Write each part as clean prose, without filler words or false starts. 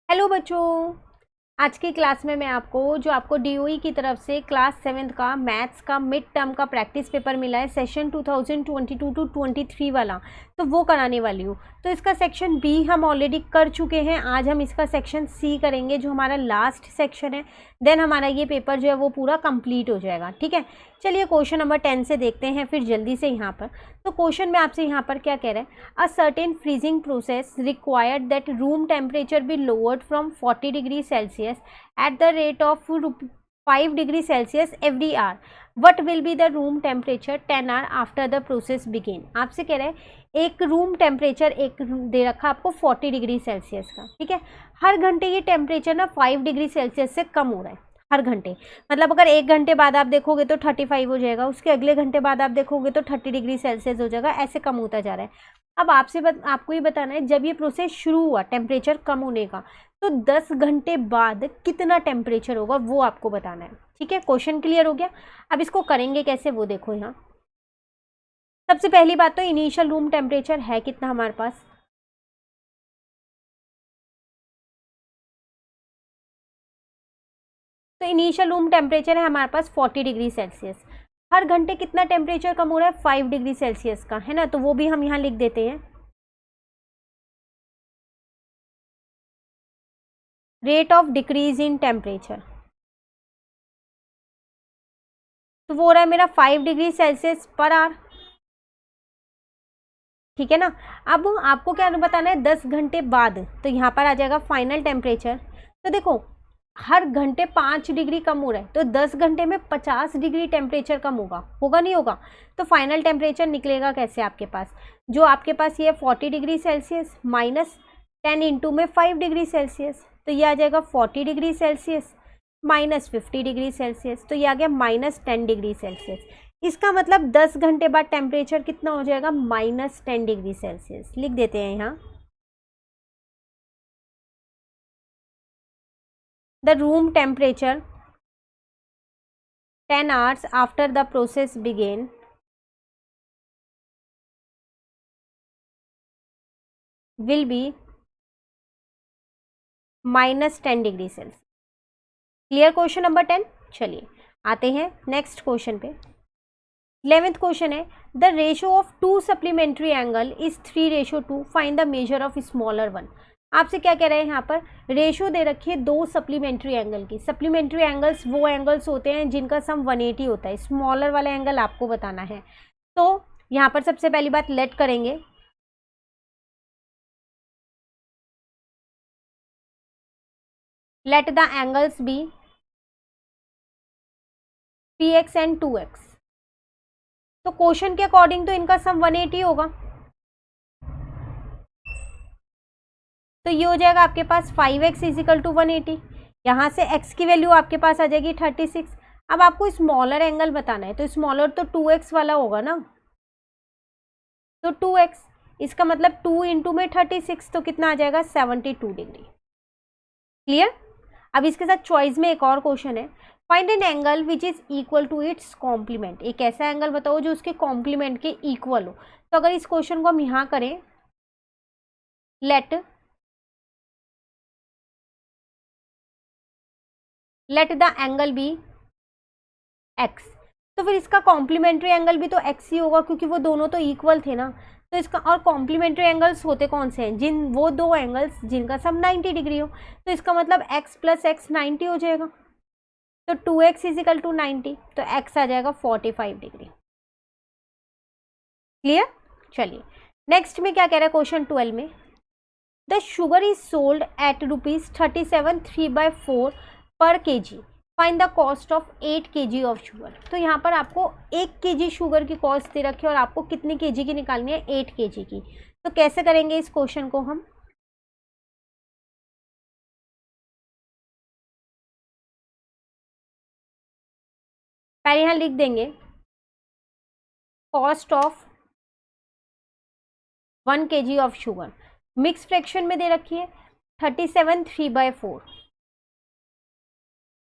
Hello बच्चों। आज की क्लास में मैं आपको डीओई की तरफ से क्लास 7th का मैथ्स का मिड टर्म का प्रैक्टिस पेपर मिला है सेशन 2022 टू 23 वाला, तो वो कराने वाली हूँ। तो इसका सेक्शन बी हम ऑलरेडी कर चुके हैं। आज हम इसका सेक्शन सी करेंगे जो हमारा लास्ट सेक्शन है। देन हमारा ये पेपर जो है वो पूरा कंप्लीट हो जाएगा। ठीक है, चलिए क्वेश्चन नंबर 10 से देखते हैं फिर जल्दी से यहाँ पर। तो क्वेश्चन में आपसे यहाँ पर क्या कह रहा है, a certain freezing process required that room temperature be lowered from 40 degree Celsius at the rate of 5 degree Celsius every hour. What will be the room temperature 10 hour after the process begin? आपसे कह रहा है एक room temperature एक दे रखा आपको 40 degree Celsius का। ठीक है, हर घंटे ये टेम्परेचर ना 5 डिग्री सेल्सियस से कम हो रहा है हर घंटे। मतलब अगर 1 घंटे बाद आप देखोगे तो 35 हो जाएगा, उसके अगले घंटे बाद आप देखोगे तो 30 डिग्री सेल्सियस हो जाएगा, ऐसे कम होता जा रहा है। अब आपको ये बताना है जब ये प्रोसेस शुरू हुआ टेम्परेचर कम होने का, तो 10 घंटे बाद कितना टेम्परेचर होगा वो आपको बताना है। ठीक है, क्वेश्चन क्लियर हो गया। अब इसको करेंगे कैसे वो देखो। यहाँ सबसे पहली बात तो इनिशियल रूम टेम्परेचर है कितना हमारे पास, तो इनिशियल रूम टेम्परेचर है हमारे पास 40 डिग्री सेल्सियस। हर घंटे कितना टेम्परेचर कम हो रहा है, 5 डिग्री सेल्सियस का, है ना। तो वो भी हम यहाँ लिख देते हैं, rate of decrease in temperature. तो वो हो रहा है मेरा 5 डिग्री सेल्सियस पर आवर। ठीक है ना। अब आपको क्या बताना है 10 घंटे बाद, तो यहाँ पर आ जाएगा फाइनल टेम्परेचर। तो देखो हर घंटे 5 डिग्री कम हो रहा है, तो 10 घंटे में 50 डिग्री टेम्परेचर कम होगा नहीं होगा। तो फाइनल टेम्परेचर निकलेगा कैसे आपके पास, जो आपके पास ये 40 डिग्री सेल्सियस माइनस 10 इंटू में 5 डिग्री सेल्सियस, तो ये आ जाएगा 40 degree Celsius minus 50 degree Celsius, तो ये आ गया माइनस 10 डिग्री सेल्सियस। इसका मतलब 10 घंटे बाद टेम्परेचर कितना हो जाएगा, माइनस 10 डिग्री सेल्सियस। लिख देते हैं यहाँ, the room temperature 10 hours after the process began will be minus 10 degree Celsius. Clear question number 10। चलिए आते हैं नेक्स्ट क्वेश्चन पे। 11th क्वेश्चन है, the ratio of to supplementary angle is 3:2, find the measure of smaller one. आपसे क्या कह रहे हैं, यहाँ पर रेशो दे रखी है दो सप्लीमेंट्री एंगल की। सप्लीमेंट्री एंगल्स वो एंगल्स होते हैं जिनका सम 180 होता है। स्मॉलर वाला एंगल आपको बताना है। तो यहाँ पर सबसे पहली बात लेट करेंगे, let the angles be 3x and 2x। तो क्वेश्चन के अकॉर्डिंग तो इनका सम 180 होगा, तो ये हो जाएगा आपके पास 5x इजिकल टू 180। यहाँ से x की वैल्यू आपके पास आ जाएगी 36। अब आपको स्मॉलर एंगल बताना है, तो स्मॉलर तो 2x वाला होगा ना, तो 2x, इसका मतलब 2 इंटू में 36, तो कितना आ जाएगा 72 डिग्री। क्लियर। अब इसके साथ चॉइस में एक और क्वेश्चन है, find an angle which is equal to its complement. एक ऐसा एंगल बताओ जो उसके कॉम्प्लीमेंट के इक्वल हो। तो अगर इस क्वेश्चन को हम यहाँ करें, let the angle be x, तो फिर इसका कॉम्प्लीमेंट्री एंगल भी तो x ही होगा क्योंकि वो दोनों तो इक्वल थे ना। तो इसका और कॉम्प्लीमेंट्री एंगल्स होते कौन से हैं, वो दो एंगल्स जिनका सम 90 डिग्री हो। तो इसका मतलब x प्लस एक्स 90 हो जाएगा, तो 2x इजिकल टू 90, तो x आ जाएगा 45 डिग्री। क्लियर। चलिए नेक्स्ट में क्या कह रहा है क्वेश्चन 12 में, the sugar is sold at ₹37 3/4 पर kg, find the cost of 8 kg of sugar. तो यहाँ पर आपको 1 kg शुगर की कॉस्ट दे रखी है और आपको कितनी kg की निकालनी है, 8 kg की। तो कैसे करेंगे इस क्वेश्चन को हम, पहले यहाँ लिख देंगे cost of 1 kg of sugar, mix fraction में दे रखी है 37 3/4,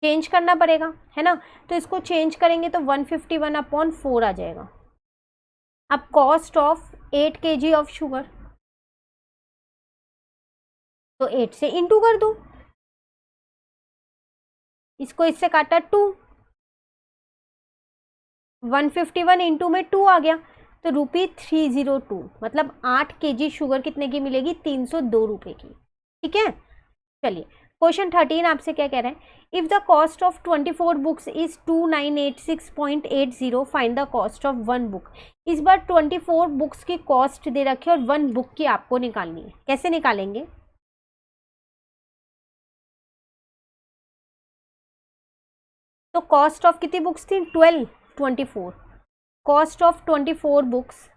चेंज करना पड़ेगा है ना। तो इसको चेंज करेंगे तो 151/4 आ जाएगा। अब cost of 8 kg of sugar, तो 8 से इंटू कर दो, इसको इससे काटा 2, 151 इंटू में 2 आ गया, तो ₹302, मतलब 8 kg शुगर कितने की मिलेगी? 302 रुपये की। ठीक है, चलिए क्वेश्चन 13 आपसे क्या कह रहा है, if the cost of 24 books is 2986.80, find the cost of 1 book. इस बार 24 बुक्स की कॉस्ट दे रखी है और 1 बुक की आपको निकालनी है। कैसे निकालेंगे? तो कॉस्ट ऑफ कितनी बुक्स थी? 12, 24। कॉस्ट ऑफ 24 बुक्स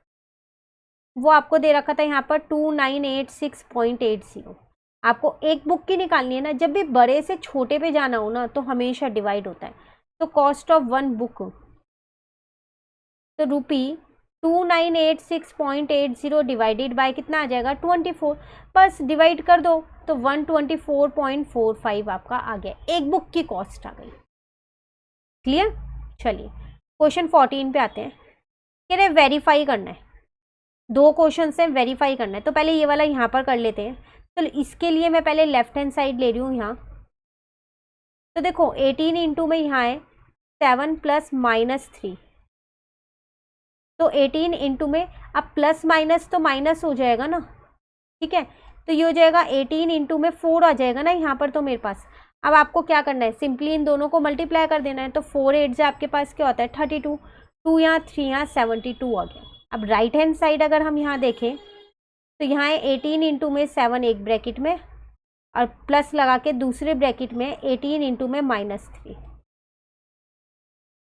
वो आपको दे रखा था यहाँ पर 2986.80। आपको एक बुक की निकालनी है ना, जब भी बड़े से छोटे पे जाना हो ना तो हमेशा डिवाइड होता है। तो कॉस्ट ऑफ 1 बुक, तो ₹2986.80 डिवाइडेड बाय कितना आ जाएगा? 24। बस डिवाइड कर दो तो 124.45 आपका आ गया, एक बुक की कॉस्ट आ गई। क्लियर? चलिए क्वेश्चन 14 पे आते हैं। कह रहे वेरीफाई करना है, 2 क्वेश्चन से वेरीफाई करना है। तो पहले ये वाला यहाँ पर कर लेते हैं। तो इसके लिए मैं पहले लेफ्ट हैंड साइड ले रही हूँ यहाँ। तो देखो 18 इंटू में यहाँ है 7 प्लस माइनस 3, तो 18 इंटू में अब प्लस माइनस तो माइनस हो जाएगा ना। ठीक है, तो ये हो जाएगा 18 इंटू में 4 आ जाएगा ना यहाँ पर तो मेरे पास। अब आपको क्या करना है, सिंपली इन दोनों को मल्टीप्लाई कर देना है। तो 4 8 से आपके पास क्या होता है? 32, 2 यहाँ 3 यहाँ 72 आ गया। अब राइट हैंड साइड अगर हम यहाँ देखें तो यहाँ है 18 इंटू में 7 एक ब्रैकेट में और प्लस लगा के दूसरे ब्रैकेट में 18 इंटू में -3।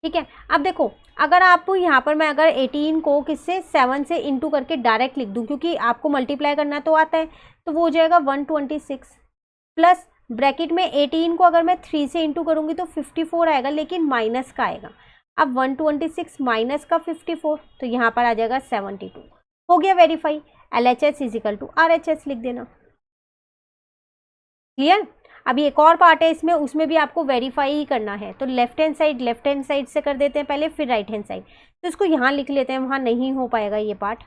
ठीक है, अब देखो अगर आप यहाँ पर मैं अगर 18 को किससे 7 से इंटू करके डायरेक्ट लिख दूँ, क्योंकि आपको मल्टीप्लाई करना तो आता है, तो वो हो जाएगा 126 प्लस ब्रैकेट में 18 को अगर मैं 3 से इंटू करूँगी तो 54 आएगा, लेकिन माइनस का आएगा। अब 126 माइनस का 54, तो यहाँ पर आ जाएगा 72। हो गया verify. LHS is equal to RHS लिख देना। क्लियर? अभी एक और पार्ट है इसमें, उसमें भी आपको वेरीफाई ही करना है। तो लेफ्ट हैंड साइड से कर देते हैं पहले, फिर राइट हैंड साइड। तो इसको यहाँ लिख लेते हैं, वहाँ नहीं हो पाएगा ये पार्ट।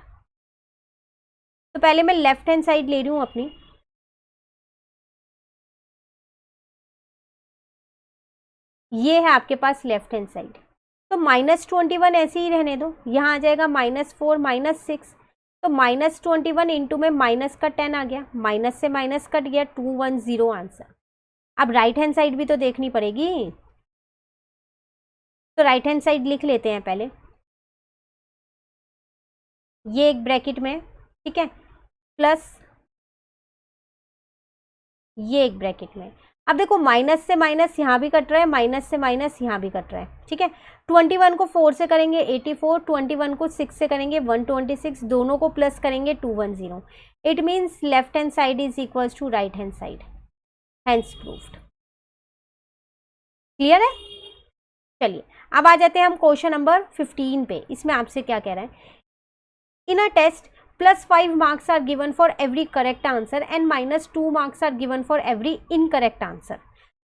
तो पहले मैं लेफ्ट हैंड साइड ले रही हूँ अपनी। ये है आपके पास लेफ्ट हैंड साइड। तो -21 ऐसे ही रहने दो, यहाँ आ जाएगा -4 -6। तो -21 इंटू में माइनस का 10 आ गया, माइनस से माइनस कट गया, 210 आंसर। अब राइट हैंड साइड भी तो देखनी पड़ेगी, तो राइट हैंड साइड लिख लेते हैं पहले। ये एक ब्रैकेट में, ठीक है, प्लस ये एक ब्रैकेट में। अब देखो माइनस से माइनस यहाँ भी कट रहा है, माइनस से माइनस यहाँ भी कट रहा है। ठीक है, 21 को 4 से करेंगे 84, 21 को 6 से करेंगे 126, दोनों को प्लस करेंगे 210। It means left hand side is equals to right hand side, hence proved. Clear है? चलिए अब आ जाते हैं हम क्वेश्चन नंबर 15 पे। इसमें आपसे क्या कह रहा है, इन a test +5 marks are given for every correct answer and -2 marks are given for every incorrect answer।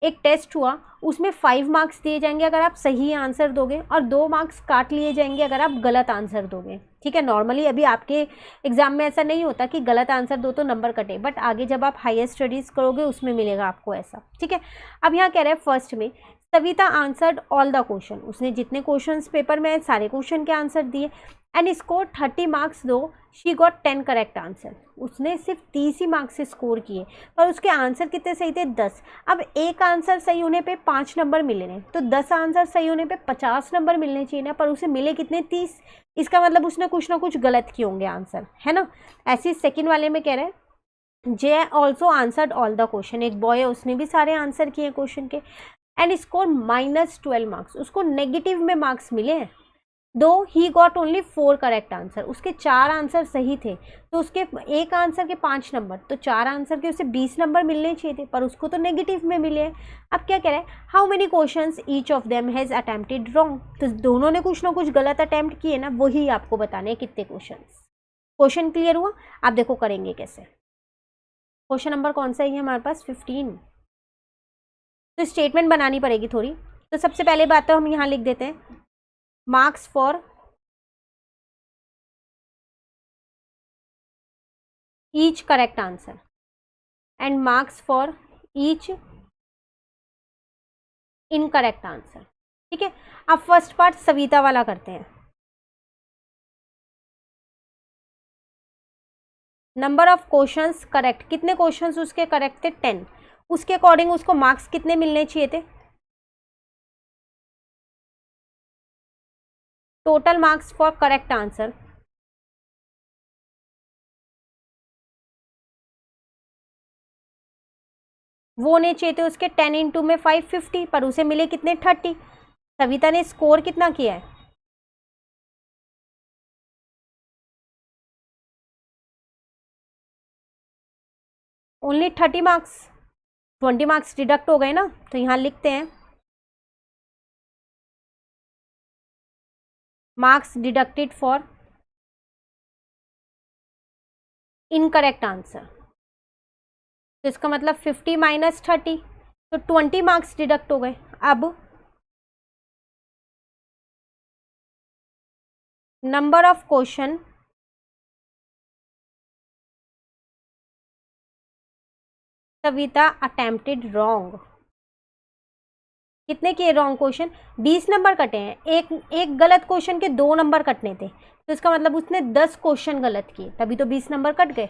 एक टेस्ट हुआ, उसमें 5 मार्क्स दिए जाएंगे अगर आप सही आंसर दोगे और 2 मार्क्स काट लिए जाएंगे अगर आप गलत आंसर दोगे। ठीक है, नॉर्मली अभी आपके एग्जाम में ऐसा नहीं होता कि गलत आंसर दो तो नंबर कटे, बट आगे जब आप हायर स्टडीज करोगे उसमें मिलेगा आपको ऐसा। ठीक है, अब यहाँ कह रहे हैं फर्स्ट में Savita answered all the question, उसने जितने क्वेश्चंस पेपर में सारे क्वेश्चन के आंसर दिए एंड स्कोर 30 मार्क्स दो, शी गॉट 10 करेक्ट आंसर। उसने सिर्फ 30 ही मार्क्स से स्कोर किए पर उसके आंसर कितने सही थे? 10। अब एक आंसर सही होने पे 5 नंबर मिले हैं, तो 10 आंसर सही होने पे 50 नंबर मिलने चाहिए ना, पर उसे मिले कितने? 30। इसका मतलब उसने कुछ ना कुछ गलत किए होंगे आंसर, है ना। ऐसे सेकेंड वाले में कह रहे हैं जे also answered all the question, एक बॉय है उसने भी सारे आंसर किए क्वेश्चन के एंड स्कोर -12 मार्क्स, उसको नेगेटिव में मार्क्स मिले हैं। दो ही गॉट ओनली 4 करेक्ट आंसर, उसके 4 आंसर सही थे, तो उसके एक आंसर के 5 नंबर, तो 4 आंसर के उसे 20 नंबर मिलने चाहिए थे, पर उसको तो नेगेटिव में मिले हैं। अब क्या कह रहे हैं, how many questions each of them has attempted wrong, तो दोनों ने कुछ ना कुछ गलत अटेम्प्ट किए ना, वही आपको बताने हैं कितने क्वेश्चन क्लियर हुआ? आप देखो करेंगे कैसे। क्वेश्चन नंबर कौन सा है हमारे पास? 15। तो स्टेटमेंट बनानी पड़ेगी थोड़ी। तो सबसे पहले बात तो हम यहाँ लिख देते हैं marks for each correct answer and marks for each incorrect answer. ठीक है, अब फर्स्ट पार्ट सविता वाला करते हैं। नंबर ऑफ क्वेश्चंस करेक्ट, कितने क्वेश्चंस उसके करेक्ट थे 10, उसके अकॉर्डिंग उसको मार्क्स कितने मिलने चाहिए थे? Total marks for correct answer, वो होने चाहिए थे उसके 10 इंटू में 5 50, पर उसे मिले कितने 30। सविता ने स्कोर कितना किया है? ओनली 30 मार्क्स, 20 मार्क्स डिडक्ट हो गए ना, तो यहां लिखते हैं marks deducted for incorrect answer. तो इसका मतलब 50 माइनस 30, तो 20 मार्क्स डिडक्ट हो गए। अब number of question Savita attempted wrong, कितने किए रॉन्ग क्वेश्चन? 20 नंबर कटे हैं, एक गलत क्वेश्चन के 2 नंबर कटने थे, तो इसका मतलब उसने 10 क्वेश्चन गलत किए, तभी तो 20 नंबर कट गए।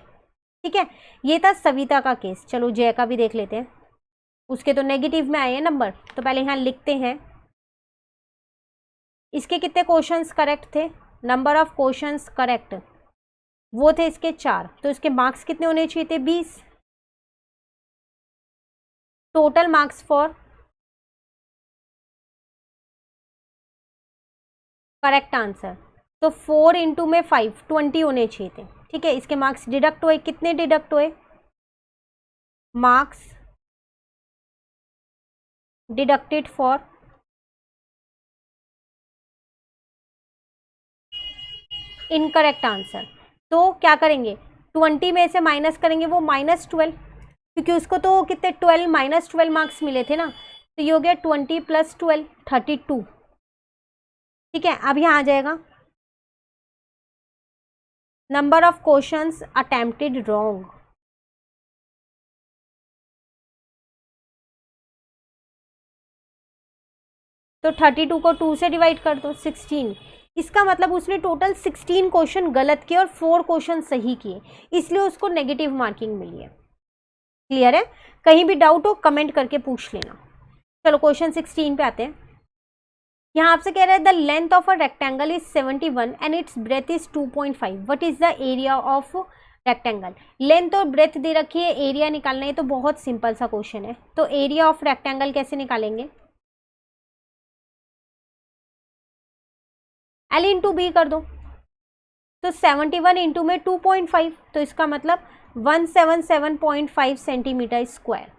ठीक है, ये था सविता का केस। चलो जय का भी देख लेते हैं, उसके तो नेगेटिव में आए हैं नंबर, तो पहले यहाँ लिखते हैं इसके कितने क्वेश्चंस करेक्ट थे। नंबर ऑफ क्वेश्चंस करेक्ट वो थे इसके 4, तो इसके मार्क्स कितने होने चाहिए थे 20। Total marks for correct answer, तो 4 इंटू में 5 20 होने चाहिए थे। ठीक है, इसके मार्क्स डिडक्ट हुए, कितने डिडक्ट हुए? Marks deducted for incorrect answer, तो क्या करेंगे 20 में से माइनस करेंगे, वो -12, क्योंकि उसको तो कितने 12 -12 मार्क्स मिले थे ना, तो ये हो गया 20 + 12 32। ठीक है, अब यहाँ आ जाएगा number of questions attempted wrong, तो 32 को 2 से डिवाइड कर दो 16, इसका मतलब उसने टोटल 16 क्वेश्चन गलत किए और 4 क्वेश्चन सही किए, इसलिए उसको नेगेटिव मार्किंग मिली है। क्लियर है? कहीं भी डाउट हो कमेंट करके पूछ लेना। चलो क्वेश्चन 16 पे आते हैं। यहाँ आपसे कह रहा है the length of a rectangle is 71 and it's breath is 2.5, what is the area of rectangle. Length और ब्रेथ दे रखी है, एरिया निकालना है, तो बहुत सिंपल सा क्वेश्चन है। तो एरिया ऑफ रेक्टेंगल कैसे निकालेंगे? L इंटू बी कर दो, तो 71 इंटू में 2.5, तो इसका मतलब 177.5 सेंटीमीटर स्क्वायर।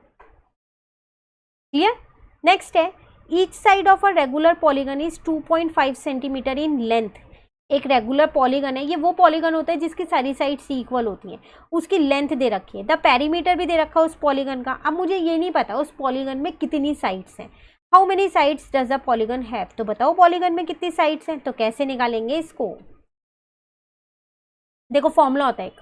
क्लियर? नेक्स्ट है each side of a regular polygon is 2.5 centimetre in length. एक रेगुलर पॉलीगन है, ये वो पॉलीगन होता है जिसकी सारी साइड्स इक्वल होती हैं, उसकी लेंथ दे रखी है, द पेरीमीटर भी दे रखा है उस पॉलीगन का। अब मुझे ये नहीं पता उस पॉलीगन में कितनी साइड्स हैं, how many sides does the polygon have, तो बताओ पॉलीगन में कितनी साइड्स हैं। तो कैसे निकालेंगे इसको? देखो फॉर्मूला होता है एक,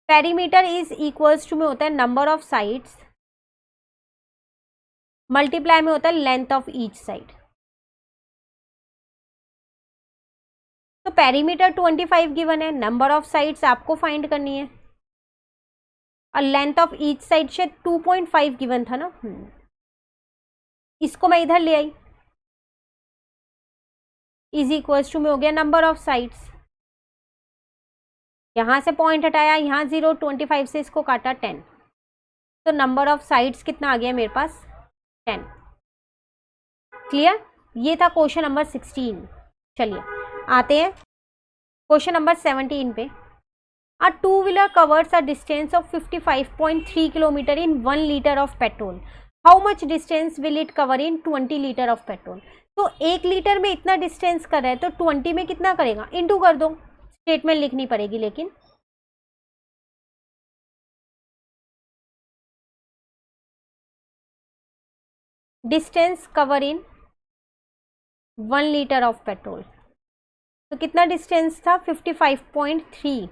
पेरीमीटर इज इक्वल्स टू में होता है नंबर ऑफ साइड्स मल्टीप्लाई में होता है लेंथ ऑफ ईच साइड। तो पेरीमीटर 25 गिवन है, नंबर ऑफ साइड्स आपको फाइंड करनी है, और लेंथ ऑफ ईच साइड से 2.5 गिवन था ना। इसको मैं इधर ले आई, इज इक्वल्स टू में हो गया नंबर ऑफ साइड्स, यहां से पॉइंट हटाया, यहाँ 0, 25 से इसको काटा 10, तो नंबर ऑफ साइड्स कितना आ गया मेरे पास 10। क्लियर? ये था क्वेश्चन नंबर 16। चलिए आते हैं क्वेश्चन नंबर 17 पे। A two wheeler covers a distance of 55.3 kilometre in 1 litre of petrol, how much distance will it cover in 20 litre of petrol. तो 1 लीटर में इतना डिस्टेंस कर रहा है, तो 20 में कितना करेगा, इंटू कर दो, स्टेटमेंट लिखनी पड़ेगी लेकिन। Distance cover in 1 litre of petrol, तो कितना डिस्टेंस था 55.3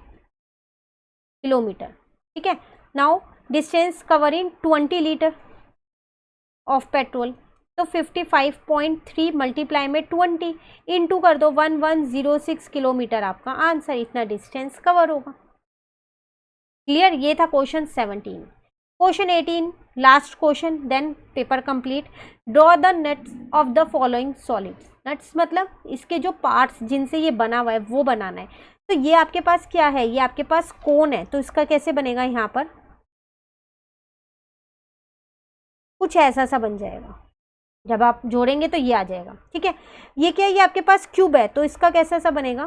किलोमीटर। ठीक है, now distance cover in 20 litre, of petrol. तो 55.3 मल्टीप्लाई में 20 इंटू कर दो 1106 किलोमीटर आपका आंसर, इतना डिस्टेंस कवर होगा। क्लियर, ये था question 17। Question 18 last question, then paper complete. Draw the nets of the following solids. Nets मतलब इसके जो पार्ट्स जिनसे ये बना हुआ है वो बनाना है। तो ये आपके पास क्या है, ये आपके पास कोन है, तो इसका कैसे बनेगा, यहाँ पर कुछ ऐसा सा बन जाएगा, जब आप जोड़ेंगे तो ये आ जाएगा। ठीक है, ये क्या है, ये आपके पास क्यूब है, तो इसका कैसा सा बनेगा,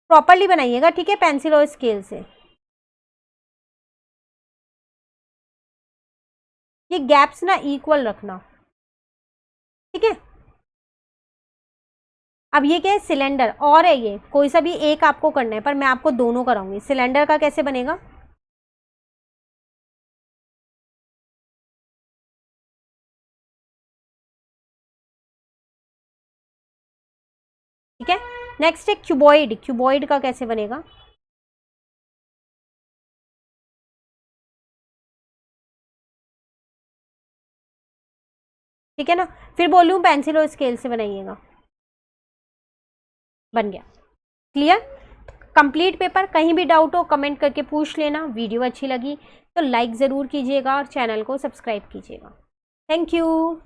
प्रॉपरली बनाइएगा, ठीक है, पेंसिल और स्केल से। ये गैप्स ना इक्वल रखना, ठीक है। अब ये क्या है, सिलेंडर और है, ये कोई सा भी एक आपको करना है, पर मैं आपको दोनों कराऊंगी। सिलेंडर का कैसे बनेगा, ठीक है। नेक्स्ट है क्यूबॉइड, क्यूबॉइड का कैसे बनेगा, ठीक है ना। फिर बोल लूँ पेंसिल और स्केल से बनाइएगा, बन गया। Clear, complete paper. कहीं भी डाउट हो कमेंट करके पूछ लेना। वीडियो अच्छी लगी तो लाइक ज़रूर कीजिएगा और चैनल को सब्सक्राइब कीजिएगा। Thank you.